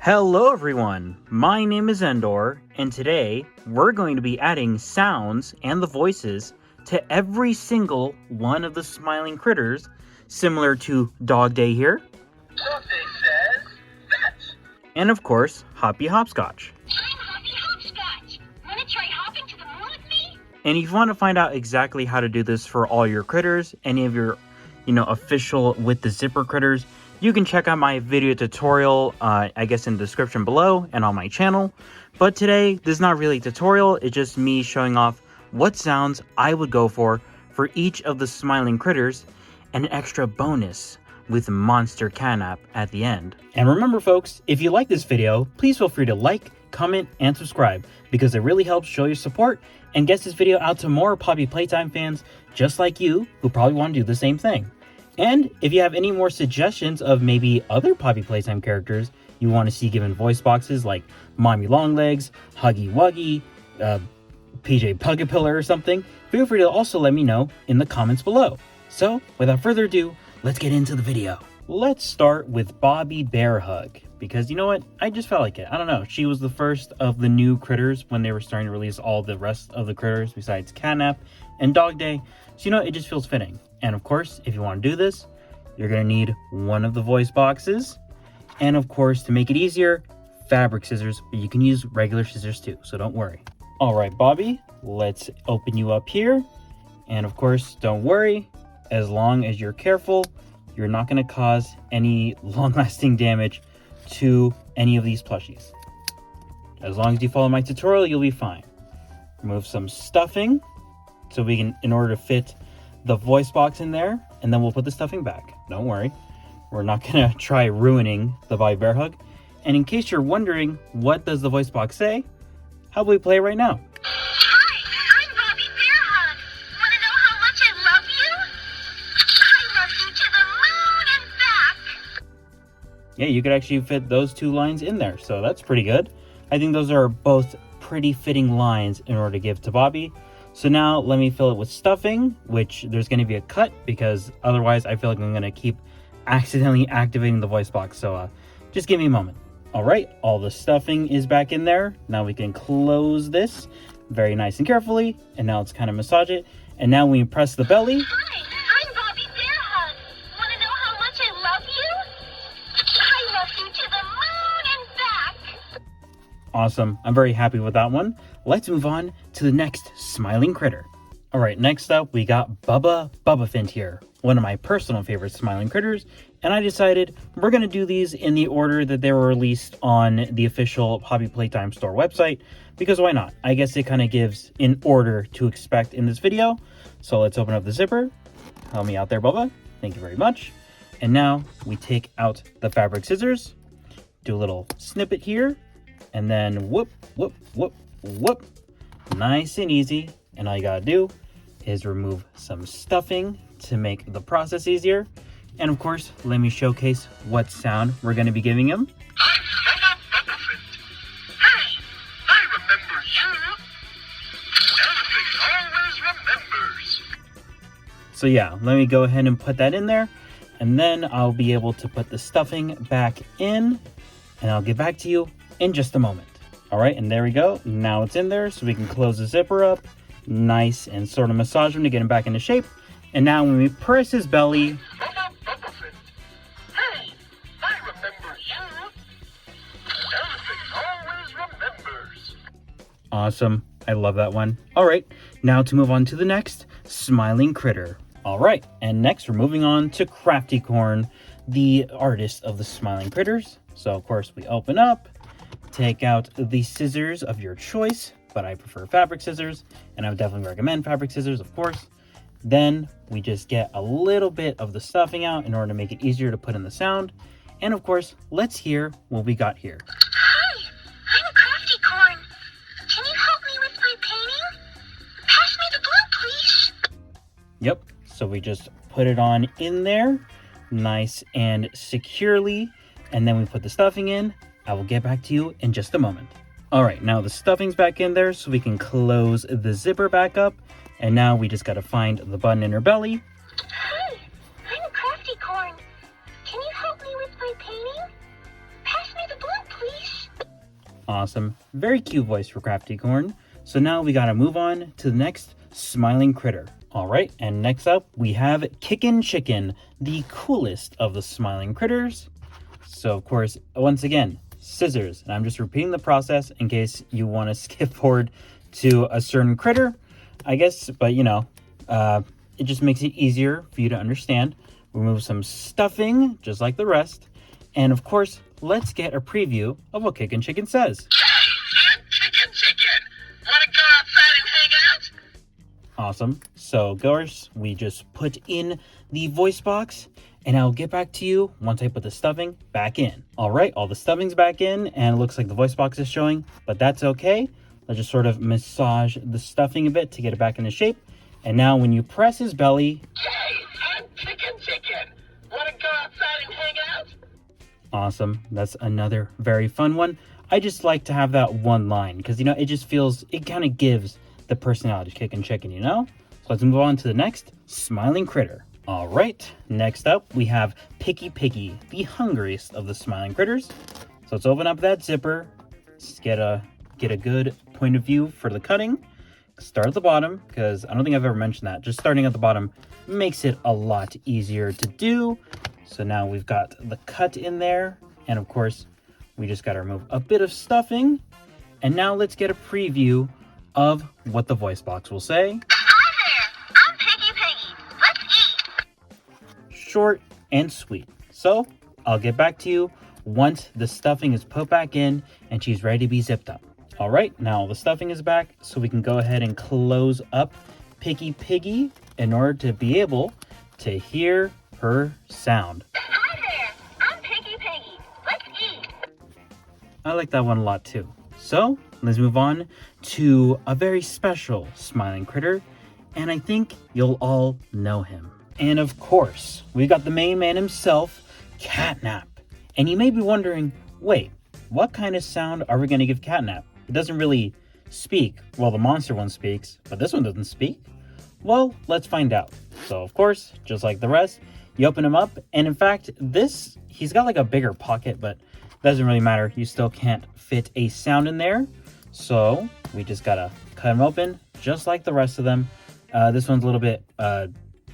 Hello everyone, my name is Endor, and today we're going to be adding sounds and the voices to every single one of the smiling critters, similar to Dog Day here, Dog Day says fetch, and of course, Hoppy Hopscotch. I'm Hoppy Hopscotch. Wanna try hopping to the moon with me? And if you want to find out exactly how to do this for all your critters, any of your, official with the zipper critters, you can check out my video tutorial, I guess in the description below and on my channel. But today, this is not really a tutorial, it's just me showing off what sounds I would go for each of the smiling critters, and an extra bonus with Monster CatNap at the end. And remember folks, if you like this video, please feel free to like, comment, and subscribe, because it really helps show your support and gets this video out to more Poppy Playtime fans just like you, who probably want to do the same thing. And if you have any more suggestions of maybe other Poppy Playtime characters you want to see given voice boxes, like Mommy Longlegs, Huggy Wuggy, PJ Pugapillar or something, feel free to also let me know in the comments below. So, without further ado, let's get into the video. Let's start with Bobby Bear Hug, because you know what? I just felt like it. I don't know. She was the first of the new critters when they were starting to release all the rest of the critters besides CatNap and Dog Day. So, it just feels fitting. And of course, if you want to do this, you're going to need one of the voice boxes. And of course, to make it easier, fabric scissors, but you can use regular scissors too, so don't worry. All right, Bobby, let's open you up here. And of course, don't worry, as long as you're careful, you're not going to cause any long-lasting damage to any of these plushies. As long as you follow my tutorial, you'll be fine. Remove some stuffing so we can, in order to fit the voice box in there, and then we'll put the stuffing back. Don't worry, we're not gonna try ruining the Bobby Bear Hug. And in case you're wondering, what does the voice box say? How about we play it right now? Hi, I'm Bobby Bear Hug. Wanna know how much I love you? I love you to the moon and back. Yeah, you could actually fit those two lines in there, so that's pretty good. I think those are both pretty fitting lines in order to give to Bobby. So now let me fill it with stuffing, which there's going to be a cut because otherwise I feel like I'm going to keep accidentally activating the voice box. So just give me a moment. All right, all the stuffing is back in there. Now we can close this very nice and carefully. And now let's kind of massage it. And now when you press the belly. Hi, I'm Bobby Bear Hug. Wanna know how much I love you? I love you to the moon and back. Awesome. I'm very happy with that one. Let's move on to the next smiling critter. All right, next up, we got Bubba here, one of my personal favorite smiling critters. And I decided we're going to do these in the order that they were released on the official Poppy Playtime store website, because why not? I guess it kind of gives an order to expect in this video. So let's open up the zipper. Help me out there, Bubba. Thank you very much. And now we take out the fabric scissors, do a little snippet here, and then whoop, whoop, whoop, whoop. Nice and easy. And all you gotta do is remove some stuffing to make the process easier. And of course, let me showcase what sound we're gonna be giving him. I'm Bubba Bubbafitt. Hey, I remember you. Elephant always remembers. So yeah, let me go ahead and put that in there. And then I'll be able to put the stuffing back in. And I'll get back to you in just a moment. All right, and there we go. Now it's in there, so we can close the zipper up. Nice, and sort of massage him to get him back into shape. And now when we press his belly. Bubba Bubbafitt. Hey, I remember you. Elephant always remembers. Awesome. I love that one. All right, now to move on to the next smiling critter. All right, and next we're moving on to Crafty Corn, the artist of the smiling critters. So of course we open up, take out the scissors of your choice, but I prefer fabric scissors, and I would definitely recommend fabric scissors, of course. Then we just get a little bit of the stuffing out in order to make it easier to put in the sound. And of course, let's hear what we got here. Hi, I'm Crafty Corn. Can you help me with my painting? Pass me the glue, please. Yep, so we just put it on in there, nice and securely, and then we put the stuffing in. I will get back to you in just a moment. All right, now the stuffing's back in there, so we can close the zipper back up. And now we just gotta find the button in her belly. Hi, I'm Crafty Corn. Can you help me with my painting? Pass me the glue, please. Awesome. Very cute voice for Crafty Corn. So now we gotta move on to the next smiling critter. All right, and next up we have Kickin Chicken, the coolest of the smiling critters. So of course, once again, scissors. And I'm just repeating the process in case you want to skip forward to a certain critter, I guess, but you know, it just makes it easier for you to understand. Remove some stuffing, just like the rest. And of course, let's get a preview of what Kickin Chicken says. Hey, I'm Kickin Chicken. Wanna go outside and hang out? Awesome. So, goers, we just put in the voice box, and I'll get back to you once I put the stuffing back in. All right, all the stuffing's back in, and it looks like the voice box is showing, but that's okay. Let's just sort of massage the stuffing a bit to get it back into shape. And now when you press his belly... Hey, I'm Kickin Chicken. Wanna go outside and hang out? Awesome. That's another very fun one. I just like to have that one line because, you know, it just feels, it kind of gives the personality to Kickin Chicken, you know? So let's move on to the next smiling critter. All right, next up we have Piggy Piggy, the hungriest of the smiling critters. So let's open up that zipper. Let's get a good point of view for the cutting. Start at the bottom, because I don't think I've ever mentioned that. Just starting at the bottom makes it a lot easier to do. So now we've got the cut in there. And of course, we just got to remove a bit of stuffing. And now let's get a preview of what the voice box will say. Hi there, I'm Piggy Piggy. Let's eat. Short and sweet. So I'll get back to you once the stuffing is put back in and she's ready to be zipped up. All right, now the stuffing is back, so we can go ahead and close up Piggy Piggy in order to be able to hear her sound. Hi there, I'm Piggy Piggy. Let's eat. I like that one a lot too. So let's move on to a very special smiling critter, and I think you'll all know him. And of course, we got the main man himself, CatNap. And you may be wondering, wait, what kind of sound are we going to give CatNap? It doesn't really speak. Well, the monster one speaks, but this one doesn't speak. Well, let's find out. So, of course, just like the rest, you open him up. And in fact, he's got like a bigger pocket, but it doesn't really matter. You still can't fit a sound in there. So, we just got to cut him open, just like the rest of them. This one's a little bit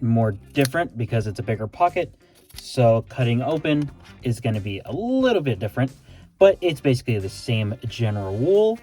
more different because it's a bigger pocket. So, cutting open is going to be a little bit different. But it's basically the same general rule.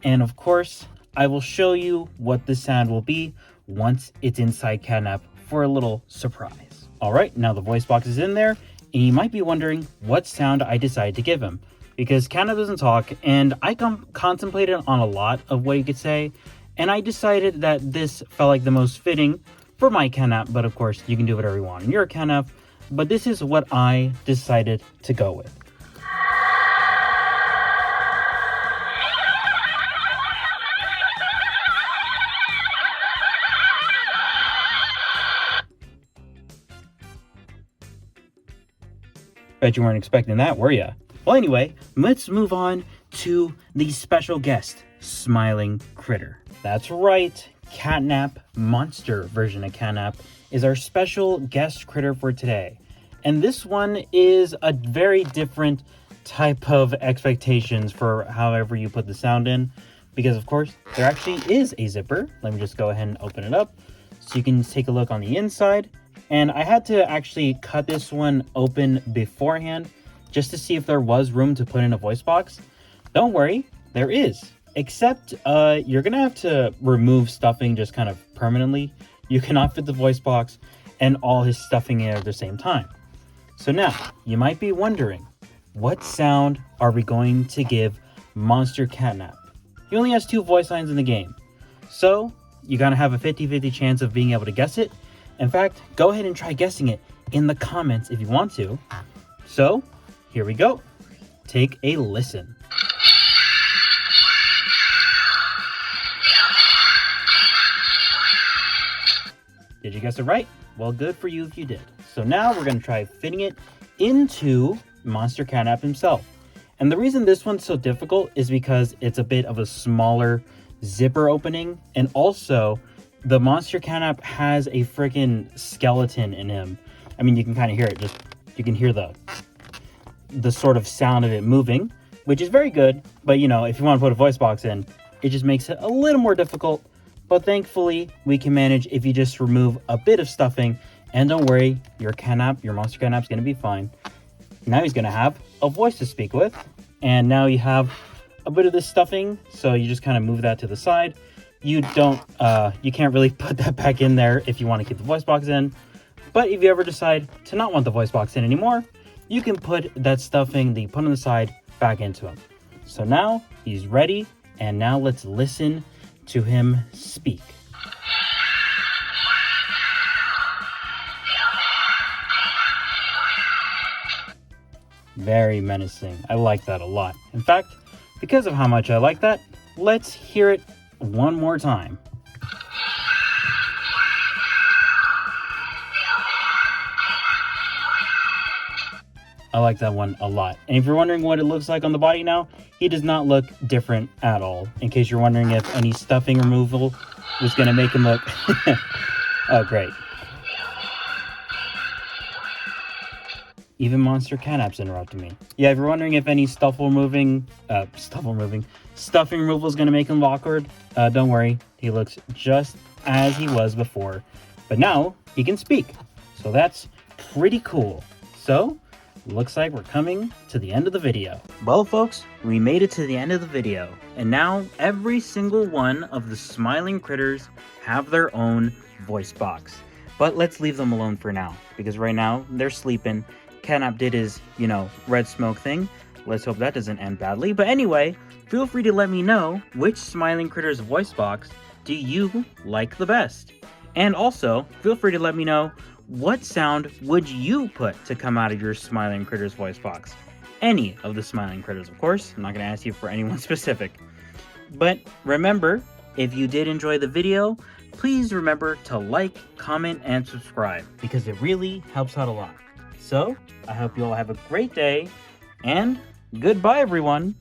And of course, I will show you what the sound will be once it's inside CatNap for a little surprise. All right, now the voice box is in there, and you might be wondering what sound I decided to give him. Because CatNap doesn't talk, and I contemplated on a lot of what he could say, and I decided that this felt like the most fitting for my CatNap, but of course, you can do whatever you want in your CatNap. But this is what I decided to go with. Bet you weren't expecting that, were ya? Well, anyway, let's move on to the special guest, Smiling Critter. That's right, CatNap, monster version of CatNap, is our special guest critter for today. And this one is a very different type of expectations for however you put the sound in. Because, of course, there actually is a zipper. Let me just go ahead and open it up so you can take a look on the inside. And I had to actually cut this one open beforehand just to see if there was room to put in a voice box. Don't worry, there is. Except you're going to have to remove stuffing just kind of permanently. You cannot fit the voice box and all his stuffing in at the same time. So now, you might be wondering, what sound are we going to give Monster CatNap? He only has 2 voice lines in the game. So, you're going to have a 50-50 chance of being able to guess it. In fact, go ahead and try guessing it in the comments if you want to. So, here we go. Take a listen. Did you guess it right? Well, good for you if you did. So now we're going to try fitting it into Monster CatNap himself. And the reason this one's so difficult is because it's a bit of a smaller zipper opening, and also the Monster CatNap has a freaking skeleton in him. I mean, you can kind of hear it. You can hear the sort of sound of it moving. which is very good. But you know, if you want to put a voice box in, it just makes it a little more difficult. But thankfully, we can manage if you just remove a bit of stuffing. And don't worry, your monster CatNap's going to be fine. Now he's going to have a voice to speak with. And now you have a bit of this stuffing, so you just kind of move that to the side. You can't really put that back in there if you want to keep the voice box in. But if you ever decide to not want the voice box in anymore, you can put that stuffing that you put on the side back into him. So now he's ready, and now let's listen to him speak. Very menacing. I like that a lot. In fact, because of how much I like that, let's hear it one more time. I like that one a lot. And if you're wondering what it looks like on the body now, he does not look different at all. In case you're wondering if any stuffing removal was going to make him look... Oh, great. Even monster CatNap's interrupting me. Yeah, if you're wondering if any stuffing removal is going to make him awkward, don't worry. He looks just as he was before. But now he can speak. So that's pretty cool. So, looks like we're coming to the end of the video. Well, folks, we made it to the end of the video. And now every single one of the smiling critters have their own voice box. But let's leave them alone for now, because right now they're sleeping. CatNap did his, red smoke thing. Let's hope that doesn't end badly. But anyway, feel free to let me know which smiling critter's voice box do you like the best. And also, feel free to let me know what sound would you put to come out of your smiling critter's voice box. Any of the smiling critters, of course. I'm not going to ask you for anyone specific. But remember, if you did enjoy the video, please remember to like, comment, and subscribe, because it really helps out a lot. So, I hope you all have a great day, and goodbye, everyone!